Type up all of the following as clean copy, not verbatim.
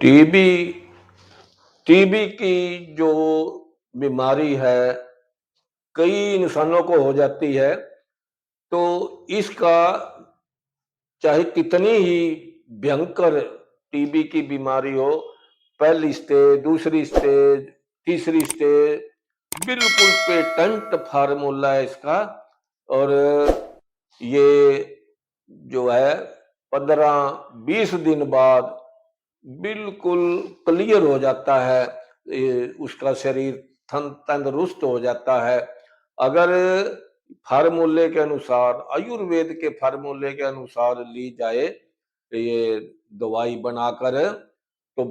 TB TB की जो बीमारी है, कई इंसानों को हो जाती है। तो इसका चाहे कितनी ही भयंकर टीबी की बीमारी हो, पहली स्टेज, दूसरी स्टेज, तीसरी स्टेज, बिल्कुल पेटेंट फार्मूला है इसका। और ये जो है 15-20 दिन बाद बिल्कुल क्लियर हो जाता है। उसका शरीर तंदुरुस्त हो जाता है अगर फार्मूले के अनुसार, आयुर्वेद के फार्मूले के अनुसार ली जाए ये दवाई बनाकर। तो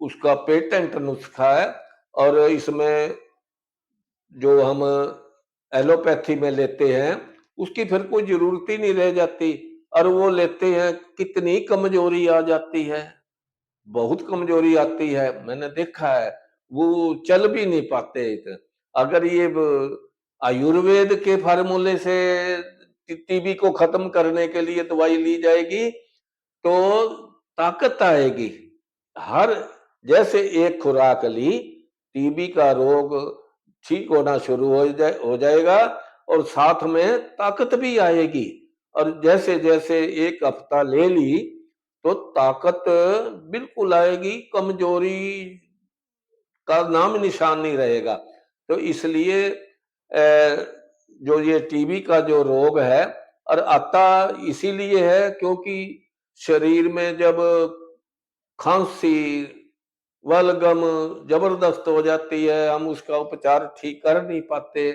उसका पेटेंट नुस्खा है। और इसमें जो हम एलोपैथी में लेते हैं उसकी फिर कोई जरूरत ही नहीं रह जाती। और वो लेते हैं, कितनी कमजोरी आ जाती है, बहुत कमजोरी आती है। मैंने देखा है, वो चल भी नहीं पाते। अगर ये आयुर्वेद के फार्मूले से टीबी को खत्म करने के लिए दवाई ली जाएगी तो ताकत आएगी। हर जैसे एक खुराक ली, टीबी का रोग ठीक होना शुरू हो जाएगा और साथ में ताकत भी आएगी। और जैसे जैसे एक हफ्ता ले ली तो ताकत बिल्कुल आएगी, कमजोरी का नाम निशान नहीं रहेगा। तो इसलिए जो ये टीबी का जो रोग है और आता इसीलिए है क्योंकि शरीर में जब खांसी, बलगम जबरदस्त हो जाती है, हम उसका उपचार ठीक कर नहीं पाते।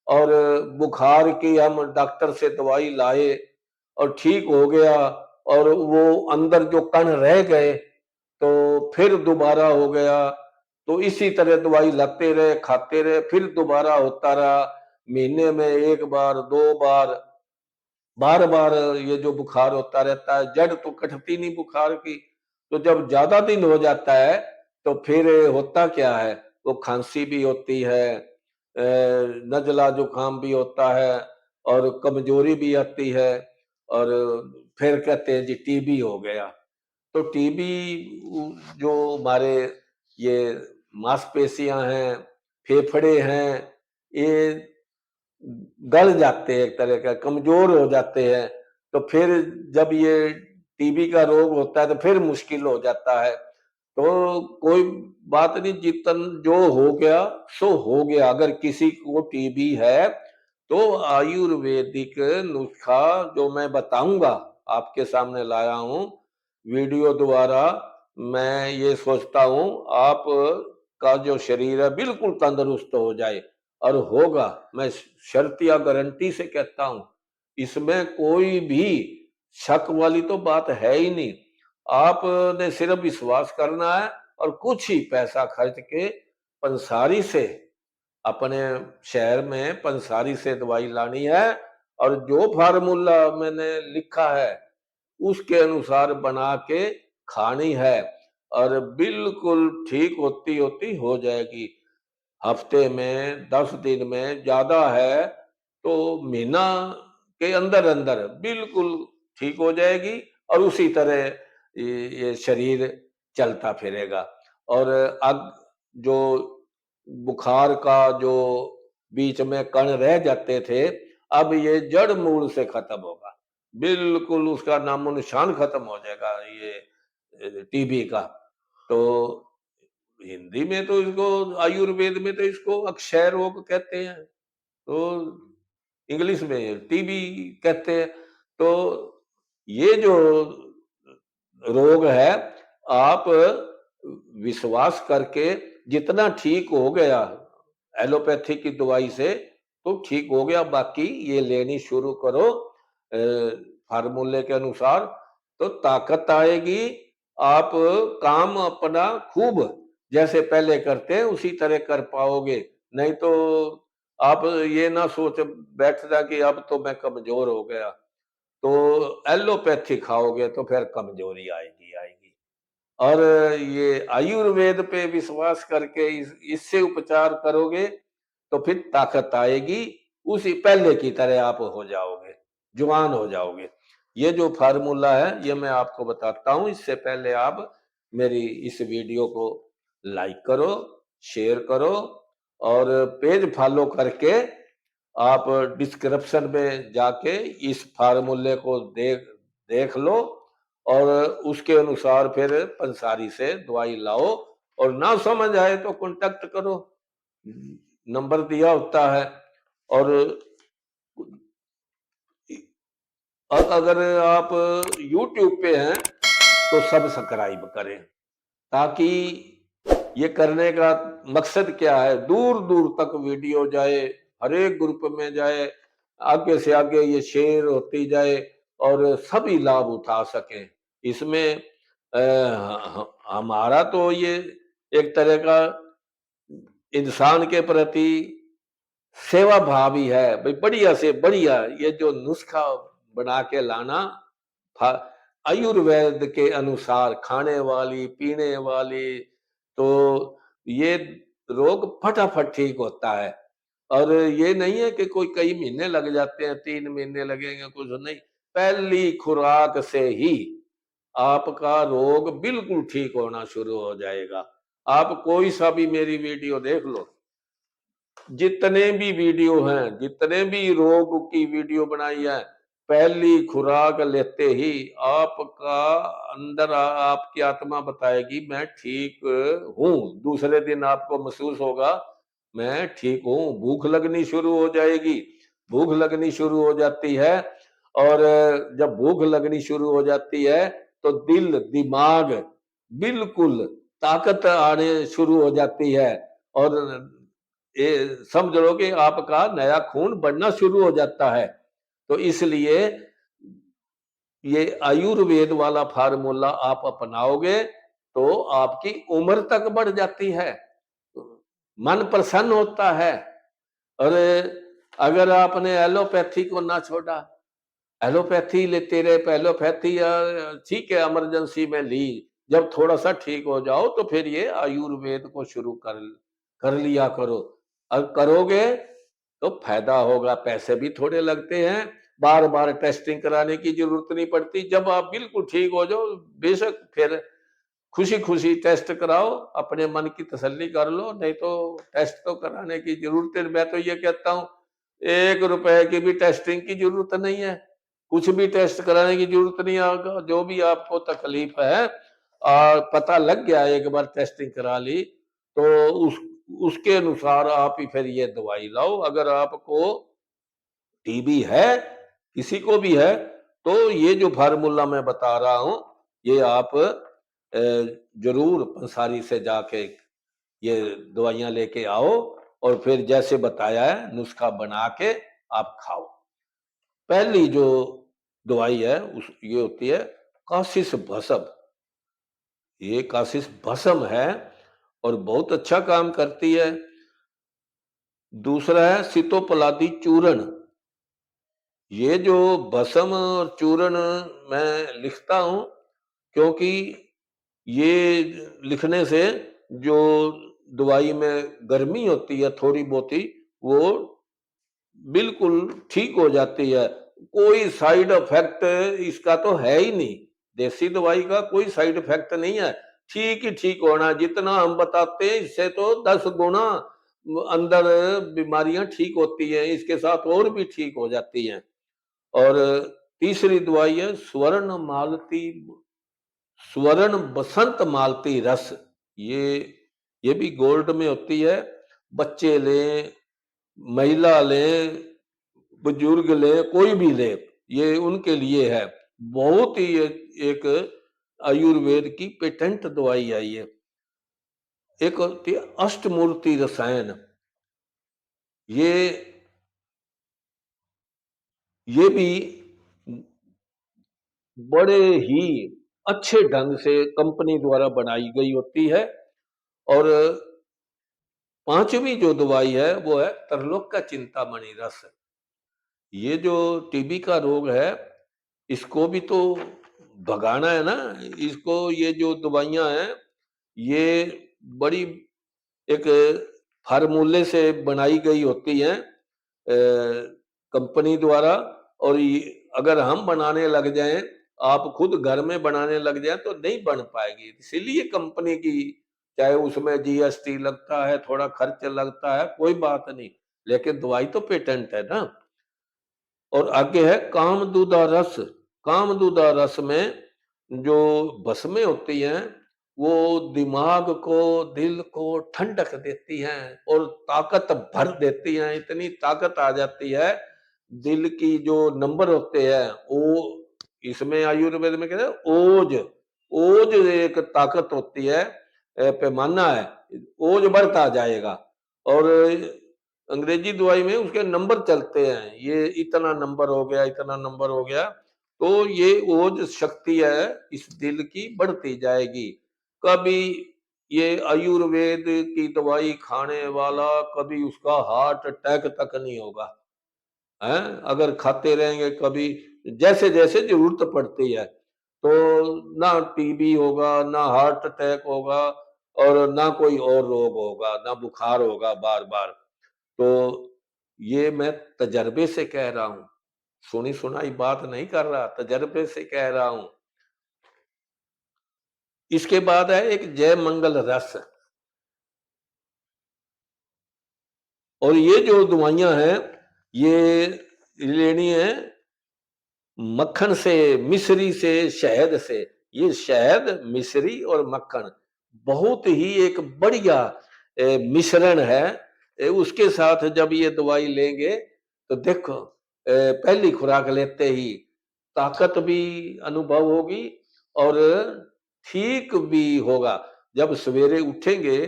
और बुखार की हम डॉक्टर से दवाई लाए और ठीक हो गया, और वो अंदर जो कण रह गए तो फिर दोबारा हो गया। तो इसी तरह दवाई लाते रहे, खाते रहे, फिर दोबारा होता रहा। महीने में एक बार, दो बार, बार बार ये जो बुखार होता रहता है। जड़ तो कटती नहीं बुखार की। तो जब ज्यादा दिन हो जाता है तो फिर होता क्या है, वो खांसी भी होती है, नजला जुकाम भी होता है, और कमजोरी भी आती है। और फिर कहते हैं जी टीबी हो गया। तो टीबी जो हमारे ये मांसपेशियां हैं, फेफड़े हैं, ये गल जाते हैं, एक तरह का कमजोर हो जाते हैं। तो फिर जब ये टीबी का रोग होता है तो फिर मुश्किल हो जाता है। तो कोई बात नहीं, जितन जो हो गया सो हो गया। अगर किसी को टीबी है तो आयुर्वेदिक नुस्खा जो मैं बताऊंगा, आपके सामने लाया हूं वीडियो द्वारा। मैं ये सोचता हूं आप का जो शरीर है बिल्कुल तंदुरुस्त हो जाए। और होगा, मैं शर्तिया गारंटी से कहता हूं, इसमें कोई भी शक वाली तो बात है ही नहीं। आपने सिर्फ विश्वास करना है और कुछ ही पैसा खर्च के पंसारी से, अपने शहर में पंसारी से दवाई लानी है। और जो फार्मूला मैंने लिखा है उसके अनुसार बना के खानी है, और बिल्कुल ठीक होती होती हो जाएगी। हफ्ते में, 10 दिन में, ज्यादा है तो महीना के अंदर अंदर बिल्कुल ठीक हो जाएगी। और उसी तरह ये शरीर चलता फिरेगा। और अब जो बुखार का जो बीच में कण रह जाते थे, अब ये जड़ मूल से खत्म होगा। बिल्कुल उसका नामो निशान खत्म हो जाएगा ये टीबी का। तो हिंदी में तो इसको, आयुर्वेद में तो इसको अक्षय रोग कहते हैं। तो इंग्लिश में टीबी कहते हैं। तो ये जो रोग है, आप विश्वास करके, जितना ठीक हो गया एलोपैथी की दवाई से तो ठीक हो गया, बाकी ये लेनी शुरू करो फार्मूले के अनुसार, तो ताकत आएगी। आप काम अपना खूब जैसे पहले करते हैं उसी तरह कर पाओगे। नहीं तो आप ये ना सोच बैठना कि अब तो मैं कमजोर हो गया। तो एलोपैथी खाओगे तो फिर कमजोरी आएगी आएगी। और ये आयुर्वेद पे विश्वास करके इससे उपचार करोगे तो फिर ताकत आएगी। उसी पहले की तरह आप हो जाओगे, जवान हो जाओगे। ये जो फार्मूला है ये मैं आपको बताता हूं, इससे पहले आप मेरी इस वीडियो को लाइक करो, शेयर करो और पेज फॉलो करके आप डिस्क्रिप्शन में जाके इस फार्मूले को देख देख लो और उसके अनुसार फिर पंसारी से दवाई लाओ। और ना समझ आए तो कांटेक्ट करो, नंबर दिया होता है। और अगर आप YouTube पे हैं तो सब्सक्राइब करें, ताकि ये करने का मकसद क्या है, दूर दूर तक वीडियो जाए, हर एक ग्रुप में जाए, आगे से आगे ये शेयर होती जाए और सभी लाभ उठा सकें। इसमें हमारा तो ये एक तरह का इंसान के प्रति सेवा भाव ही है भाई। बढ़िया से बढ़िया ये जो नुस्खा बना के लाना, आयुर्वेद के अनुसार खाने वाली पीने वाली, तो ये रोग फटाफट ठीक होता है। और ये नहीं है कि कोई कई महीने लग जाते हैं, 3 महीने लगेंगे, कुछ नहीं। पहली खुराक से ही आपका रोग बिल्कुल ठीक होना शुरू हो जाएगा। आप कोई सा भी मेरी वीडियो देख लो, जितने भी वीडियो हैं, जितने भी रोग की वीडियो बनाई है, पहली खुराक लेते ही आपका अंदर आपकी आत्मा बताएगी मैं ठीक हूं। दूसरे दिन आपको महसूस होगा मैं ठीक हूं। भूख लगनी शुरू हो जाएगी, भूख लगनी शुरू हो जाती है। और जब भूख लगनी शुरू हो जाती है तो दिल दिमाग बिल्कुल ताकत आने शुरू हो जाती है। और ये समझ लो कि आपका नया खून बढ़ना शुरू हो जाता है। तो इसलिए ये आयुर्वेद वाला फार्मूला आप अपनाओगे तो आपकी उम्र तक बढ़ जाती है, मन प्रसन्न होता है। और अगर आपने एलोपैथी को ना छोड़ा, एलोपैथी लेते रहे, एलोपैथी ठीक है इमरजेंसी में ली, जब थोड़ा सा ठीक हो जाओ तो फिर ये आयुर्वेद को शुरू कर लिया करो। अब करोगे तो फायदा होगा। पैसे भी थोड़े लगते हैं, बार बार टेस्टिंग कराने की जरूरत नहीं पड़ती। जब आप बिल्कुल ठीक हो जाओ, बेशक फिर खुशी खुशी टेस्ट कराओ, अपने मन की तसल्ली कर लो। नहीं तो टेस्ट तो कराने की जरूरत है। मैं तो ये कहता हूँ 1 रुपए की भी टेस्टिंग की जरूरत नहीं है, कुछ भी टेस्ट कराने की जरूरत नहीं है। जो भी आपको तकलीफ है और पता लग गया, एक बार टेस्टिंग करा ली तो उसके अनुसार आप ही फिर ये दवाई लाओ। अगर आपको टीबी है, किसी को भी है, तो ये जो फार्मूला मैं बता रहा हूं, ये आप जरूर पंसारी से जाके ये दवाइयां लेके आओ और फिर जैसे बताया है नुस्खा बना के आप खाओ। पहली जो दवाई है उस ये होती है कासिस भस्म। ये कासिस भस्म है और बहुत अच्छा काम करती है। दूसरा है सितोपलादी चूर्ण। ये जो भस्म और चूर्ण मैं लिखता हूं क्योंकि ये लिखने से जो दवाई में गर्मी होती है थोड़ी बहुत ही, वो बिल्कुल ठीक हो जाती है। कोई साइड इफेक्ट इसका तो है ही नहीं, देसी दवाई का कोई साइड इफेक्ट नहीं है। ठीक ही ठीक होना, जितना हम बताते हैं इससे तो 10 गुना अंदर बीमारियां ठीक होती हैं, इसके साथ और भी ठीक हो जाती हैं। और तीसरी दवाई है स्वर्ण बसंत मालती रस। ये ये भी गोल्ड में होती है। बच्चे लें, महिला लें, बुजुर्ग लें, कोई भी ले, ये उनके लिए है। बहुत ही एक आयुर्वेद की पेटेंट दवाई है ये। एक होती है अष्टमूर्ति रसायन। ये ये भी बड़े ही अच्छे ढंग से कंपनी द्वारा बनाई गई होती है। और पांचवी जो दवाई है वो है तरलोक का चिंतामणि रस। ये जो टीबी का रोग है, इसको भी तो भगाना है ना। इसको ये जो दवाइयां हैं, ये बड़ी एक फार्मूले से बनाई गई होती हैं कंपनी द्वारा। और अगर हम बनाने लग जाएं आप खुद घर में बनाने लग जाए तो नहीं बन पाएगी। इसीलिए कंपनी की, चाहे उसमें जीएसटी लगता है, थोड़ा खर्च लगता है, कोई बात नहीं, लेकिन दवाई तो पेटेंट है ना। और आगे है कामदूदा रस। कामदूदा रस में जो भस्में होती हैं, वो दिमाग को, दिल को ठंडक देती हैं और ताकत भर देती हैं। इतनी ताकत आ जाती है, दिल की जो नंबर होते हैं वो, इसमें आयुर्वेद में कहते हैं ओज। ओज एक ताकत होती है, पैमाना है, ओज बढ़ता जाएगा। और अंग्रेजी दवाई में उसके नंबर चलते हैं, ये इतना नंबर हो गया, इतना नंबर हो गया, तो ये ओज शक्ति है इस दिल की बढ़ती जाएगी। कभी ये आयुर्वेद की दवाई खाने वाला कभी उसका हार्ट अटैक तक नहीं होगा, हैं? अगर खाते रहेंगे कभी, जैसे जैसे जरूरत पड़ती है, तो ना टीबी होगा, ना हार्ट अटैक होगा, और ना कोई और रोग होगा, ना बुखार होगा बार बार। तो ये मैं तजर्बे से कह रहा हूं, सुनी सुनाई बात नहीं कर रहा, तजर्बे से कह रहा हूं। इसके बाद है एक जय मंगल रस। और ये जो दवाइयां हैं, ये लेनी है मक्खन से, मिश्री से, शहद से। ये शहद, मिश्री और मक्खन बहुत ही एक बढ़िया मिश्रण है। उसके साथ जब ये दवाई लेंगे तो देखो, पहली खुराक लेते ही ताकत भी अनुभव होगी और ठीक भी होगा। जब सवेरे उठेंगे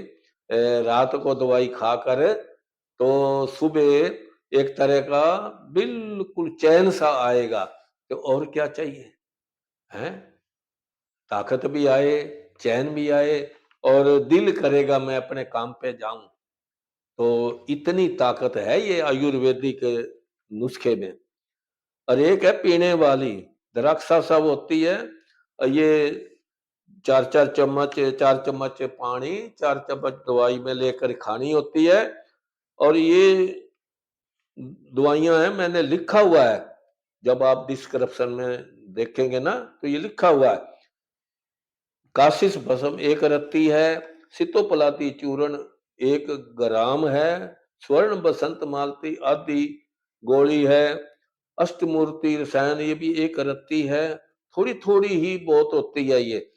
रात को दवाई खाकर, तो सुबह एक तरह का बिल्कुल चैन सा आएगा। तो और क्या चाहिए, हैं? ताकत भी आए, चैन भी आए, और दिल करेगा मैं अपने काम पे जाऊं। तो इतनी ताकत है ये आयुर्वेदिक नुस्खे में। और एक है पीने वाली, द्राक्षा सब होती है। ये चार चार चम्मच, 4 चम्मच पानी, 4 चम्मच दवाई में लेकर खानी होती है। और ये दवाइयां हैं, मैंने लिखा हुआ है, जब आप डिस्क्रिप्शन में देखेंगे ना तो ये लिखा हुआ है। काशिश भस्म 1 रत्ती है, सितोपलाती चूर्ण 1 ग्राम है, स्वर्ण बसंत मालती आदि गोली है, अष्टमूर्ति रसायन ये भी 1 रत्ती है। थोड़ी थोड़ी ही बहुत होती है ये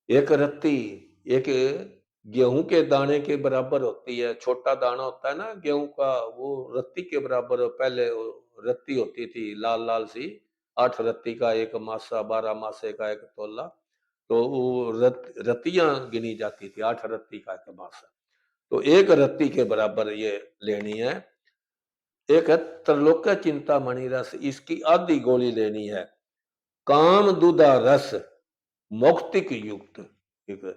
1 रत्ती। एक गेहूं के दाने के बराबर होती है, छोटा दाना होता है ना गेहूं का, वो रत्ती के बराबर पहले वो रत्ती होती थी, लाल लाल सी। 8 रत्ती का एक मासा, 12 मासे का एक तोला। तो वो रत्तियां गिनी जाती थी, 8 रत्ती का एक मासा। तो 1 रत्ती के बराबर ये लेनी है। एक है त्रलोक्य चिंतामणि रस, इसकी आधी गोली लेनी है। काम दूधा रस मौक्तिक युक्त, ठीक है,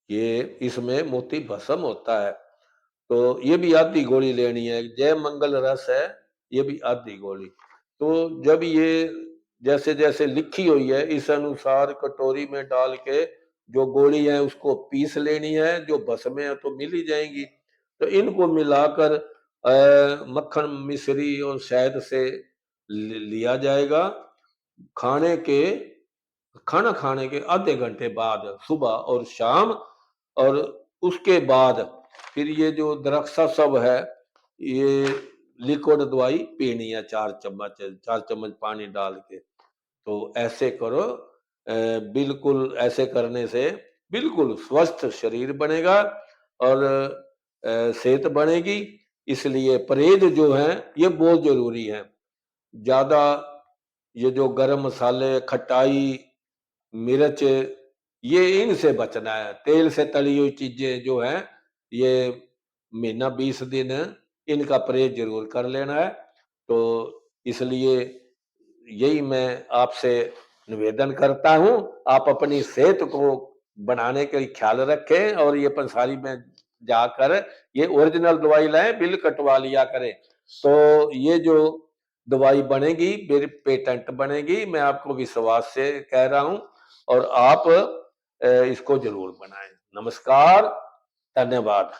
ये इसमें मोती भस्म होता है, तो ये भी आधी गोली लेनी है। जय मंगल रस है, ये भी आधी गोली। तो जब ये जैसे जैसे लिखी हुई है इस अनुसार कटोरी में डाल के जो गोली है उसको पीस लेनी है, जो भस्में है तो मिल ही जाएंगी। तो इनको मिलाकर मक्खन, मिश्री और शहद से लिया जाएगा। खाने के खाना खाने के आधे घंटे बाद, सुबह और शाम। और उसके बाद फिर ये जो द्राक्षा सब है, ये लिक्विड दवाई पीनी है, 4 चम्मच, 4 चम्मच पानी डाल के। तो ऐसे करो, बिल्कुल ऐसे करने से बिल्कुल स्वस्थ शरीर बनेगा और सेहत बनेगी। इसलिए परहेज जो है ये बहुत जरूरी है। ज्यादा ये जो गरम मसाले, खटाई, मिर्च, ये इनसे बचना है। तेल से तली हुई चीजें जो हैं, ये महीना 20 दिन इनका परहेज जरूर कर लेना है। तो इसलिए यही मैं आपसे निवेदन करता हूं, आप अपनी सेहत को बनाने के लिए ख्याल रखें और ये पंसारी में जाकर ये ओरिजिनल दवाई लाएं, बिल कटवा लिया करें। तो ये जो दवाई बनेगी मेरी पेटेंट बनेगी, मैं आपको विश्वास से कह रहा हूं। और आप इसको जरूर बनाएं। नमस्कार, धन्यवाद।